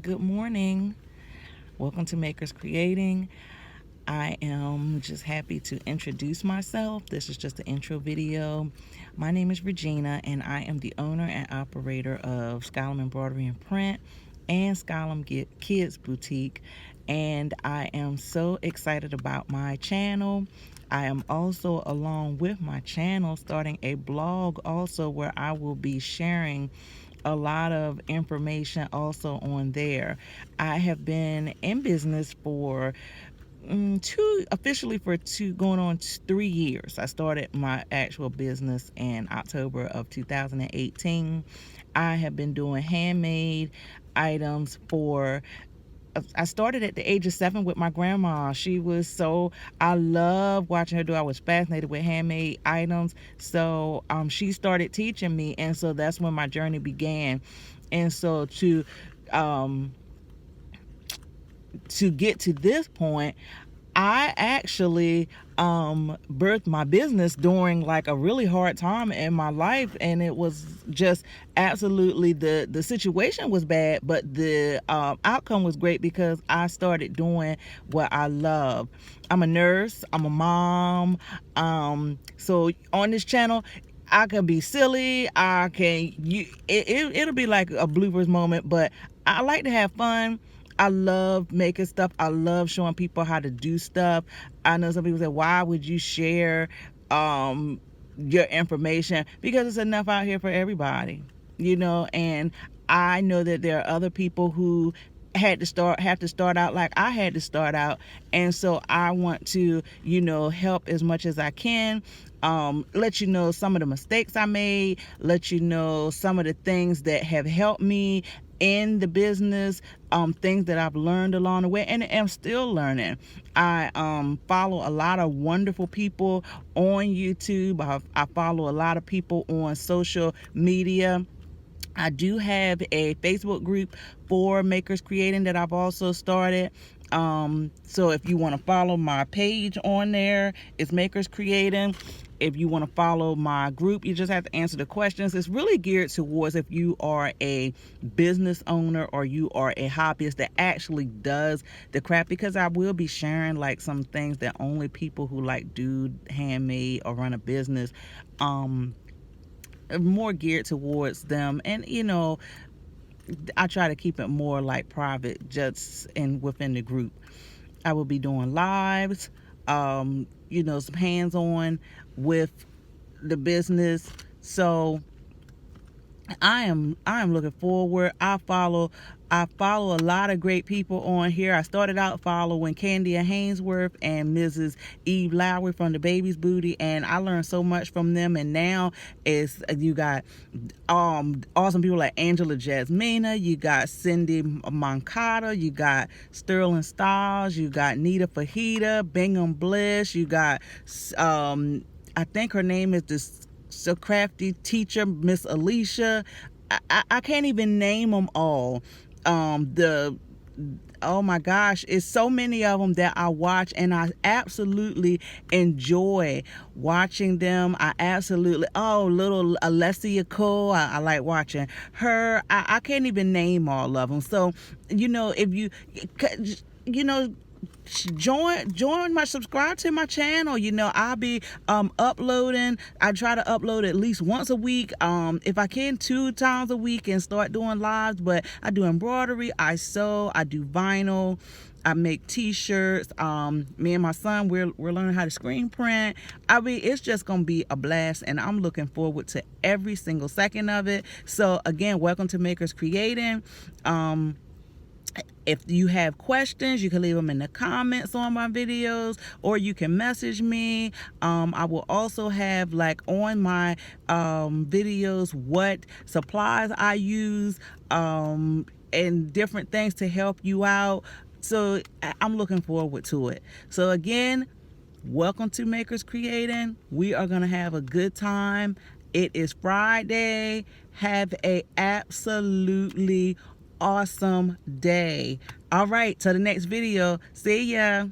Good morning. Welcome to Makers Creating. I am just happy to introduce myself. This is just an intro video. My name is Regina, and I am the owner and operator of Scallum Embroidery and Print and Scallum Kids Boutique. And I am so excited about my channel. I am also, along with my channel, starting a blog also where I will be sharing a lot of information also on there. I have been in business for two going on 3 years. I started my actual business in October of 2018. I have been doing handmade items for I started at the age of 7 with my grandma. I love watching her do. I was fascinated with handmade items. So she started teaching me. And so that's when my journey began. And so um, to get to this point, I actually birthed my business during like a really hard time in my life, and it was just absolutely the situation was bad, but the outcome was great because I started doing what I love. I'm a nurse. I'm a mom. So on this channel, I can be silly. It'll be like a bloopers moment, but I like to have fun. I love making stuff. I love showing people how to do stuff. I know some people say, why would you share your information? Because it's enough out here for everybody, and I know that there are other people who have to start out like I had to start out. And so I want to, help as much as I can. Let you know some of the mistakes I made, let you know some of the things that have helped me in the business, things that I've learned along the way and am still learning. I follow a lot of wonderful people on YouTube. I follow a lot of people on social media. I do have a Facebook group for Makers Creating that I've also started. So if you want to follow my page on there, it's Makers Creating. If you want to follow my group, you just have to answer the questions. It's really geared towards if you are a business owner or you are a hobbyist that actually does the craft, because I will be sharing like some things that only people who like do handmade or run a business more geared towards them. And I try to keep it more like private, just within the group. I will be doing lives, some hands-on with the business. So I am looking forward. I follow a lot of great people on here. I started out following Candia Hainsworth and Mrs. Eve Lowry from the Baby's Booty, and I learned so much from them. And now you got awesome people like Angela Jasmina, you got Cindy Moncada, you got Sterling Styles, you got Nita Fajita, Bingham Bliss, you got I think her name is this so crafty teacher, Miss Alicia. I can't even name them all. The Oh my gosh, it's so many of them that I watch, and I absolutely enjoy watching them. I absolutely little Alessia Cole, I like watching her. I can't even name all of them. So if you know join my subscribe to my channel. I'll be uploading. I try to upload at least once a week, if I can 2 times a week, and start doing lives. But I do embroidery, I sew, I do vinyl, I make t-shirts. Me and my son, we're learning how to screen print. I mean, it's just gonna be a blast, and I'm looking forward to every single second of it. So again, welcome to Makers Creating. If you have questions, you can leave them in the comments on my videos, or you can message me. I will also have like on my videos what supplies I use, and different things to help you out. So I'm looking forward to it. So again, welcome to Makers Creating. We are going to have a good time. It is Friday. Have a absolutely awesome day. All right, till the next video. See ya.